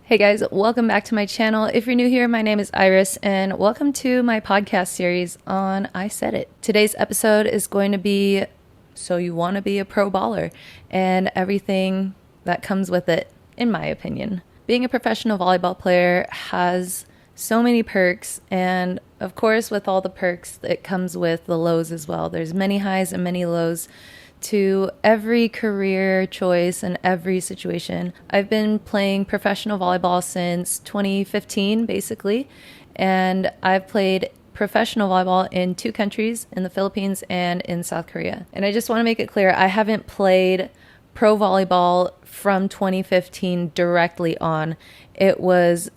Hey guys, welcome back to my channel. If you're new here, my name is Iris and welcome to my podcast series on I Said It. Today's episode is going to be So You Want to Be a Pro Baller and everything that comes with it, in my opinion. Being a professional volleyball player has so many perks, and of course with all the perks it comes with the lows as well. There's many highs and many lows to every career choice and every situation. I've been playing professional volleyball since 2015, basically, and I've played professional volleyball in 2 countries, in the Philippines and in South Korea. And I just want to make it clear, I haven't played pro volleyball from 2015 directly on. It was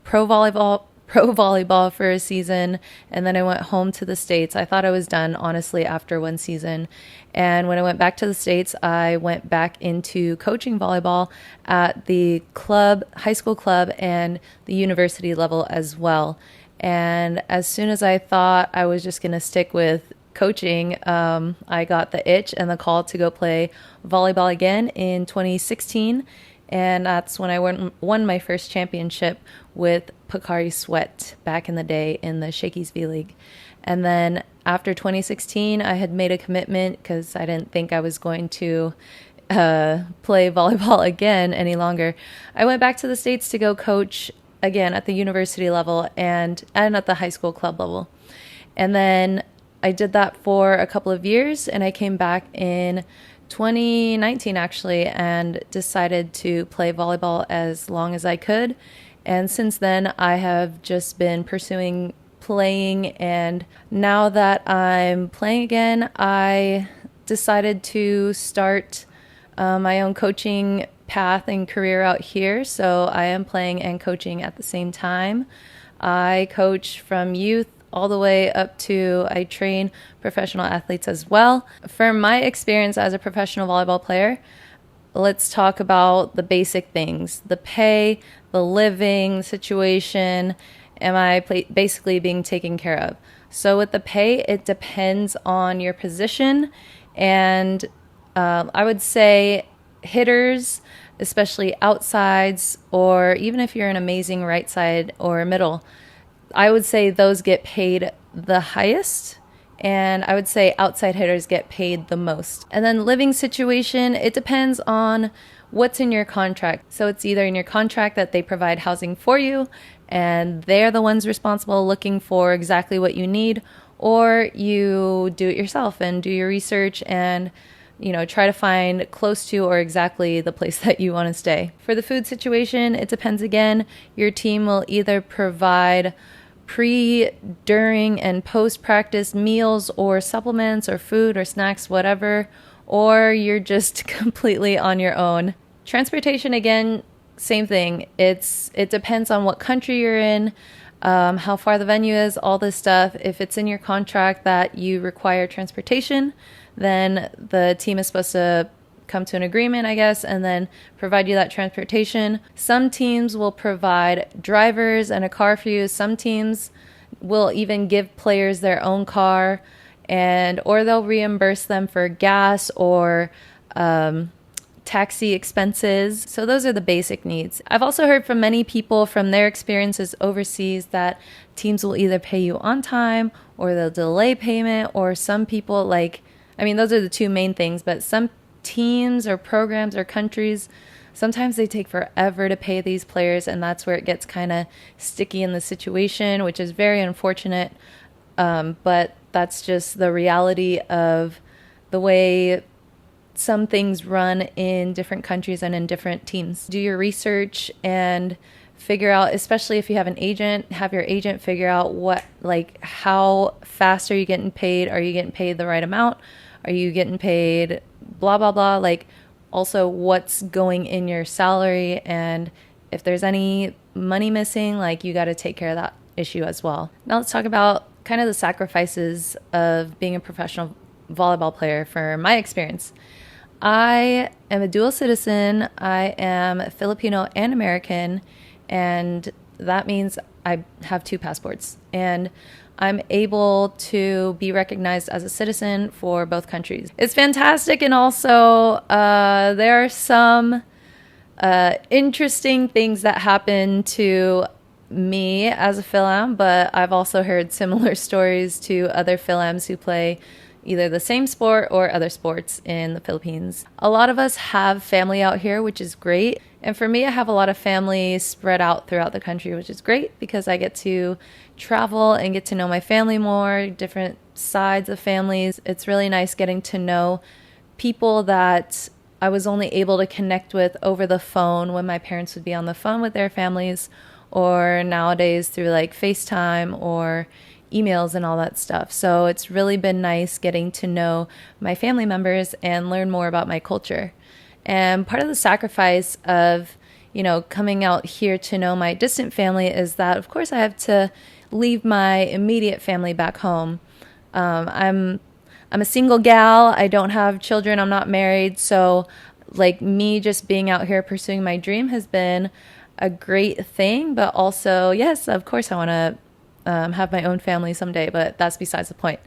pro volleyball for a season, and then I went home to the States. I thought I was done, honestly, after one season. And when I went back to the States, I went back into coaching volleyball at the club, high school club, and the university level as well. And as soon as I thought I was just going to stick with coaching, I got the itch and the call to go play volleyball again in 2016. And that's when I won my first championship with Pocari Sweat back in the day in the Shakey's V-League. And then after 2016, I had made a commitment because I didn't think I was going to play volleyball again any longer. I went back to the States to go coach again at the university level and at the high school club level. And then I did that for a couple of years, and I came back in 2019 actually and decided to play volleyball as long as I could. And since then I have just been pursuing playing, and now that I'm playing again, I decided to start my own coaching path and career out here. So I am playing and coaching at the same time. I coach from youth all the way up to I train professional athletes as well. From my experience as a professional volleyball player, let's talk about the basic things: the pay, the living, the situation. Am I basically being taken care of? So with the pay, it depends on your position, and I would say hitters, especially outsides, or even if you're an amazing right side or middle, I would say those get paid the highest, and I would say outside hitters get paid the most. And then living situation, it depends on what's in your contract. So it's either in your contract that they provide housing for you, and they're the ones responsible looking for exactly what you need, or you do it yourself and do your research and try to find close to or exactly the place that you want to stay. For the food situation, it depends again. Your team will either provide pre, during, and post-practice meals or supplements or food or snacks, whatever, or you're just completely on your own. Transportation, again, same thing. It depends on what country you're in, how far the venue is, all this stuff. If it's in your contract that you require transportation, then the team is supposed to come to an agreement, I guess, and then provide you that transportation. Some teams will provide drivers and a car for you. Some teams will even give players their own car, or they'll reimburse them for gas or taxi expenses. So those are the basic needs. I've also heard from many people from their experiences overseas that teams will either pay you on time or they'll delay payment, or some people those are the 2 main things, but some teams or programs or countries, sometimes they take forever to pay these players, and that's where it gets kind of sticky in the situation, which is very unfortunate. But that's just the reality of the way some things run in different countries and in different teams. Do your research and figure out, especially if you have an agent, have your agent figure out how fast are you getting paid? Are you getting paid the right amount? Are you getting paid blah, blah, blah? Also what's going in your salary, and if there's any money missing, you got to take care of that issue as well. Now let's talk about kind of the sacrifices of being a professional volleyball player for my experience. I am a dual citizen. I am Filipino and American, and that means I have 2 passports, and I'm able to be recognized as a citizen for both countries. It's fantastic, and also there are some interesting things that happen to me as a Phil-Am, but I've also heard similar stories to other Phil-Ams who play either the same sport or other sports in the Philippines. A lot of us have family out here, which is great. And for me, I have a lot of family spread out throughout the country, which is great because I get to travel and get to know my family more, different sides of families. It's really nice getting to know people that I was only able to connect with over the phone when my parents would be on the phone with their families, or nowadays through like FaceTime or emails and all that stuff. So it's really been nice getting to know my family members and learn more about my culture. And part of the sacrifice of, coming out here to know my distant family is that, of course, I have to leave my immediate family back home. I'm a single gal. I don't have children. I'm not married. So like me just being out here pursuing my dream has been a great thing. But also, yes, of course, I want to have my own family someday, but that's besides the point.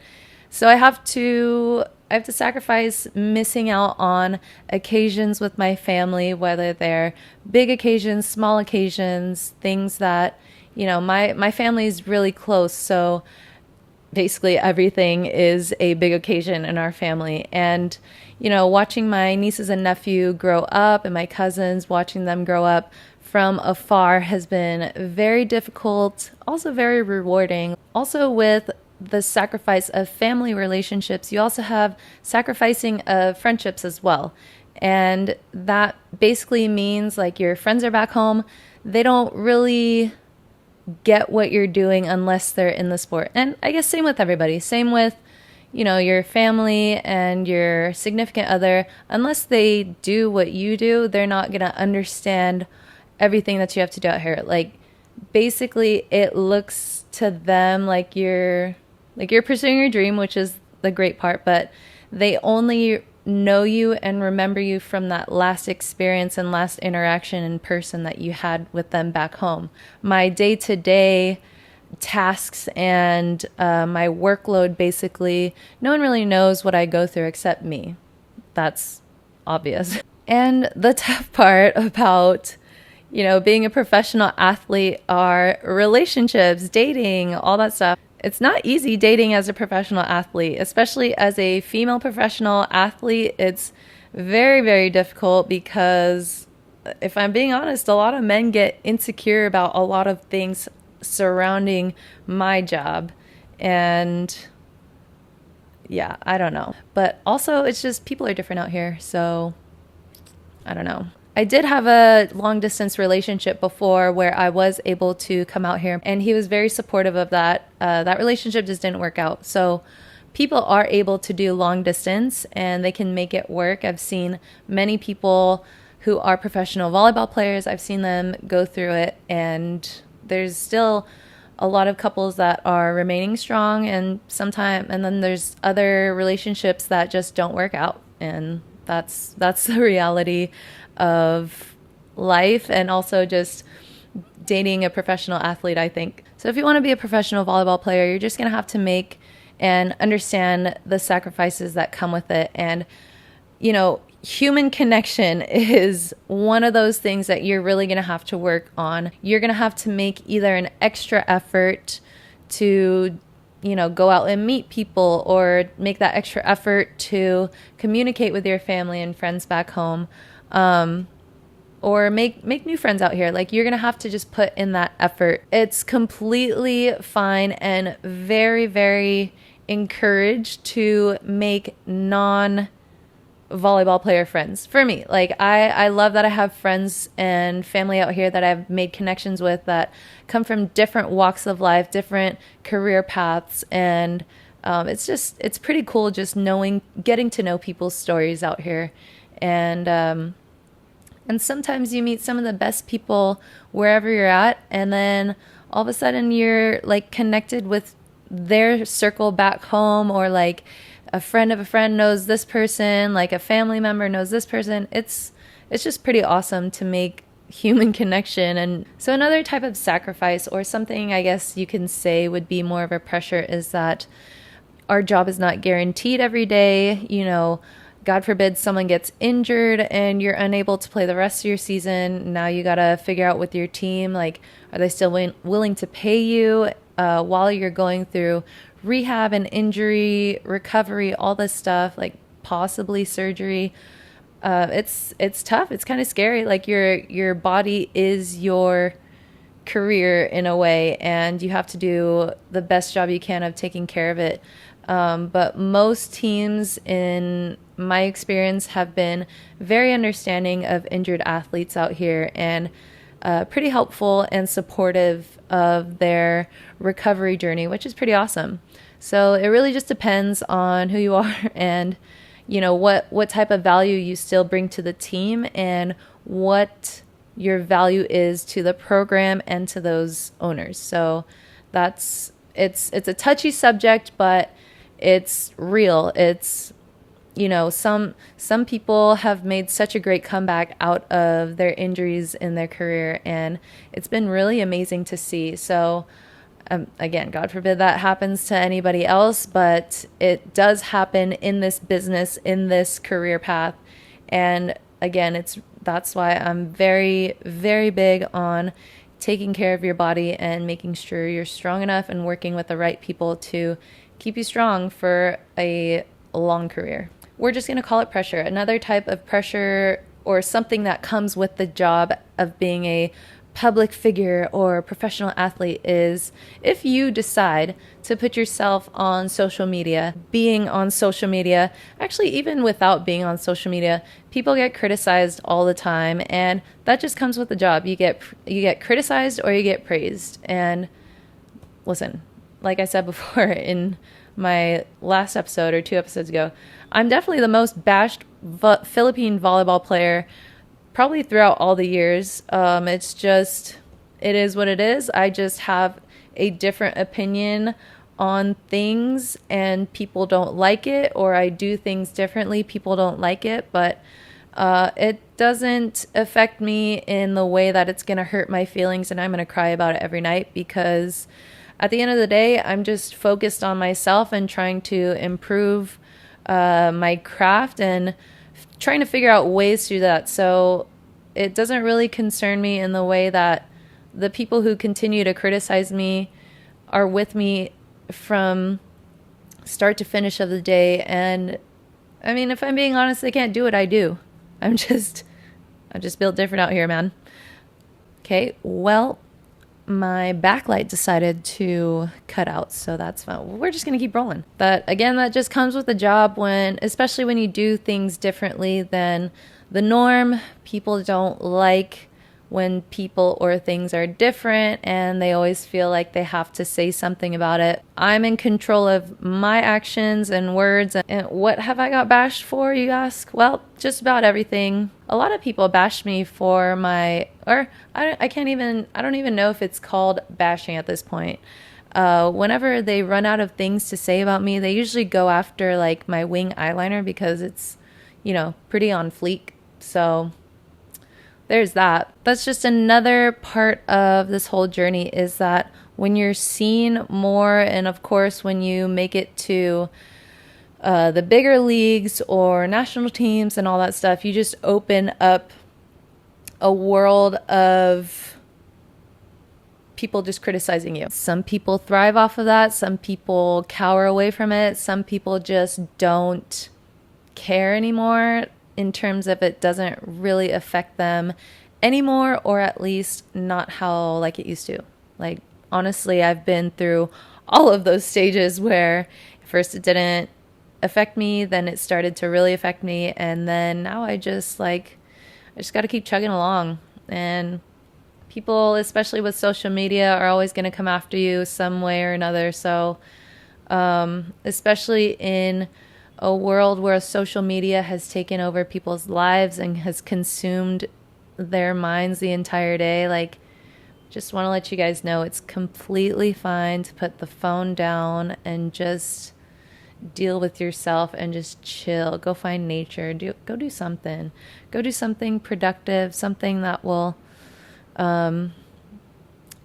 So I have to sacrifice missing out on occasions with my family, whether they're big occasions, small occasions, things that, my family is really close. So basically everything is a big occasion in our family. And, watching my nieces and nephew grow up and my cousins, watching them grow up from afar has been very difficult, also very rewarding. Also with the sacrifice of family relationships, you also have sacrificing of friendships as well. And that basically means like your friends are back home. They don't really get what you're doing unless they're in the sport. And I guess same with everybody. Same with, your family and your significant other. Unless they do what you do, they're not going to understand everything that you have to do out here. Like basically it looks to them like you're pursuing your dream, which is the great part, but they only know you and remember you from that last experience and last interaction in person that you had with them back home. My day-to-day tasks and my workload, basically, no one really knows what I go through except me. That's obvious. And the tough part about being a professional athlete are relationships, dating, all that stuff. It's not easy dating as a professional athlete, especially as a female professional athlete. It's very, very difficult because if I'm being honest, a lot of men get insecure about a lot of things surrounding my job. And yeah, I don't know. But also it's just people are different out here. So I don't know. I did have a long distance relationship before where I was able to come out here, and he was very supportive of that. That relationship just didn't work out. So people are able to do long distance and they can make it work. I've seen many people who are professional volleyball players. I've seen them go through it, and there's still a lot of couples that are remaining strong, and then there's other relationships that just don't work out, and that's the reality of life, and also just dating a professional athlete, I think. So if you want to be a professional volleyball player, you're just going to have to make and understand the sacrifices that come with it. And, human connection is one of those things that you're really going to have to work on. You're going to have to make either an extra effort to go out and meet people, or make that extra effort to communicate with your family and friends back home. Or make new friends out here. Like, you're going to have to just put in that effort. It's completely fine and very, very encouraged to make non-volleyball player friends. For me, like, I love that I have friends and family out here that I've made connections with that come from different walks of life, different career paths. And it's pretty cool just getting to know people's stories out here. And sometimes you meet some of the best people wherever you're at, and then all of a sudden you're like connected with their circle back home, or like a friend of a friend knows this person, like a family member knows this person. It's just pretty awesome to make human connection. And so another type of sacrifice, or something I guess you can say would be more of a pressure, is that our job is not guaranteed every day. God forbid someone gets injured and you're unable to play the rest of your season. Now you got to figure out with your team, like, are they still willing to pay you while you're going through rehab and injury, recovery, all this stuff, like possibly surgery. It's tough. It's kind of scary. Like your body is your career in a way, and you have to do the best job you can of taking care of it. But most teams, in my experience, have been very understanding of injured athletes out here, and pretty helpful and supportive of their recovery journey, which is pretty awesome. So it really just depends on who you are and, you know, what type of value you still bring to the team and what your value is to the program and to those owners. So it's a touchy subject, but it's real. It's, you know, some people have made such a great comeback out of their injuries in their career, and it's been really amazing to see. So again, God forbid that happens to anybody else, but it does happen in this business, in this career path. And again, that's why I'm very, very big on taking care of your body and making sure you're strong enough and working with the right people to keep you strong for a long career. We're just going to call it pressure. Another type of pressure, or something that comes with the job of being a public figure or professional athlete, is if you decide to put yourself on social media. Being on social media, actually even without being on social media, people get criticized all the time, and that just comes with the job. You get criticized or you get praised. And listen, like I said before in my last episode or 2 episodes ago, I'm definitely the most bashed Philippine volleyball player probably throughout all the years. It's just, it is what it is. I just have a different opinion on things and people don't like it, or I do things differently, people don't like it, but it doesn't affect me in the way that it's going to hurt my feelings and I'm going to cry about it every night, because at the end of the day, I'm just focused on myself and trying to improve my craft and trying to figure out ways to do that. So it doesn't really concern me in the way that the people who continue to criticize me are with me from start to finish of the day. And I mean, if I'm being honest, they can't do what I do. I'm just built different out here, man. Okay, well, my backlight decided to cut out, so that's fine. We're just going to keep rolling. But again, that just comes with the job, especially when you do things differently than the norm. People don't like when people or things are different, and they always feel like they have to say something about it. I'm in control of my actions and words. And what have I got bashed for, you ask? Well, just about everything. A lot of people bash me for I don't even know if it's called bashing at this point. Whenever they run out of things to say about me, they usually go after like my wing eyeliner, because it's, you know, pretty on fleek. So there's that. That's just another part of this whole journey, is that when you're seen more, and of course when you make it to the bigger leagues or national teams and all that stuff, you just open up a world of people just criticizing you. Some people thrive off of that. Some people cower away from it. Some people just don't care anymore, in terms of it doesn't really affect them anymore, or at least not how like it used to. Like, honestly, I've been through all of those stages where first it didn't affect me, then it started to really affect me, and then now I just got to keep chugging along. And people, especially with social media, are always going to come after you some way or another. So especially in a world where social media has taken over people's lives and has consumed their minds the entire day, like, just want to let you guys know it's completely fine to put the phone down and just deal with yourself and just chill. Go find nature. Go do something. Go do something productive, something that will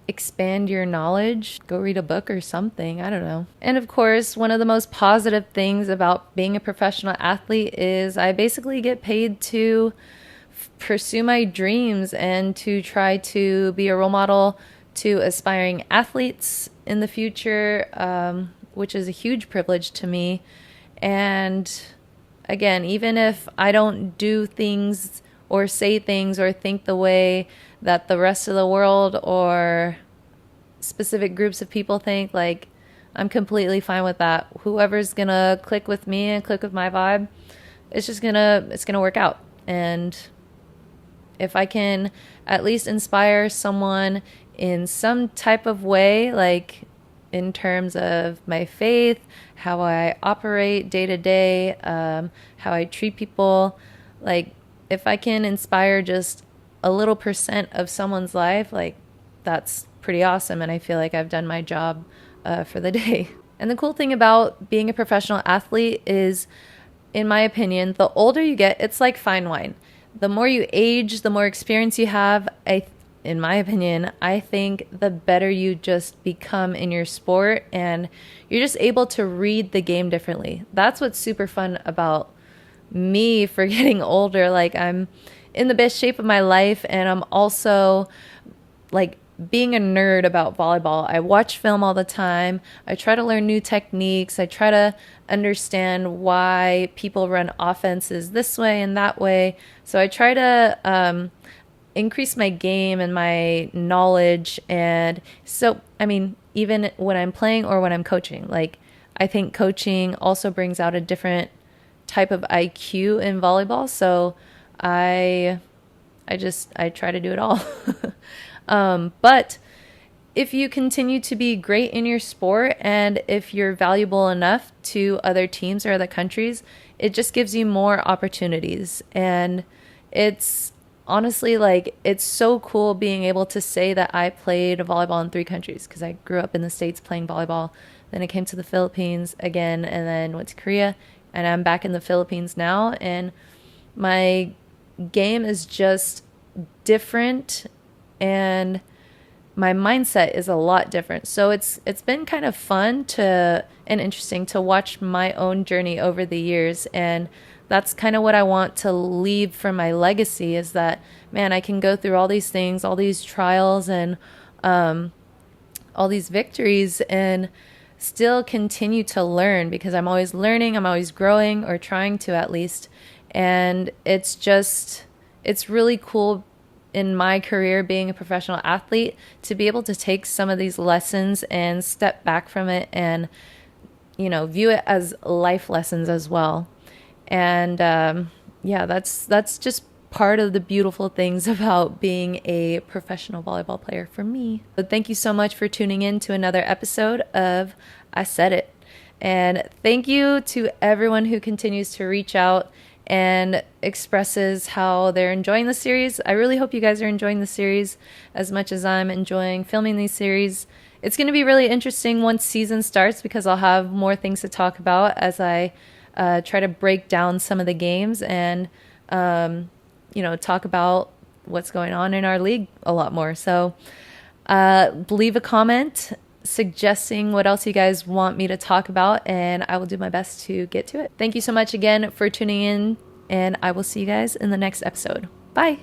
expand your knowledge, go read a book or something. I don't know. And of course, one of the most positive things about being a professional athlete is I basically get paid to pursue my dreams and to try to be a role model to aspiring athletes in the future, which is a huge privilege to me. And again, even if I don't do things or say things or think the way that the rest of the world or specific groups of people think, like, I'm completely fine with that. Whoever's gonna click with me and click with my vibe, it's gonna work out. And if I can at least inspire someone in some type of way, like in terms of my faith, how I operate day to day, how I treat people, like if I can inspire just a little percent of someone's life, like that's pretty awesome. And I feel like I've done my job for the day. And the cool thing about being a professional athlete is, in my opinion, the older you get, it's like fine wine. The more you age, the more experience you have, in my opinion, I think the better you just become in your sport, and you're just able to read the game differently. That's what's super fun about me for getting older. Like, I'm in the best shape of my life, and I'm also like being a nerd about volleyball. I watch film all the time. I try to learn new techniques. I try to understand why people run offenses this way and that way. So I try to increase my game and my knowledge. And so, I mean, even when I'm playing or when I'm coaching, like, I think coaching also brings out a different type of IQ in volleyball. So I try to do it all. But if you continue to be great in your sport, and if you're valuable enough to other teams or other countries, it just gives you more opportunities. And it's honestly, like, it's so cool being able to say that I played volleyball in 3 countries, because I grew up in the States playing volleyball. Then I came to the Philippines again, and then went to Korea, and I'm back in the Philippines now. And my game is just different, and my mindset is a lot different. So it's been kind of fun and interesting to watch my own journey over the years. And that's kind of what I want to leave for my legacy, is that, man, I can go through all these things, all these trials, and all these victories, and still continue to learn, because I'm always learning, I'm always growing, or trying to at least. And it's really cool in my career being a professional athlete to be able to take some of these lessons and step back from it and, view it as life lessons as well. And that's just part of the beautiful things about being a professional volleyball player for me. So thank you so much for tuning in to another episode of I Said It. And thank you to everyone who continues to reach out and expresses how they're enjoying the series. I really hope you guys are enjoying the series as much as I'm enjoying filming these series. It's going to be really interesting once season starts, because I'll have more things to talk about as I try to break down some of the games and, talk about what's going on in our league a lot more. So leave a comment suggesting what else you guys want me to talk about, and I will do my best to get to it. Thank you so much again for tuning in, and I will see you guys in the next episode. Bye.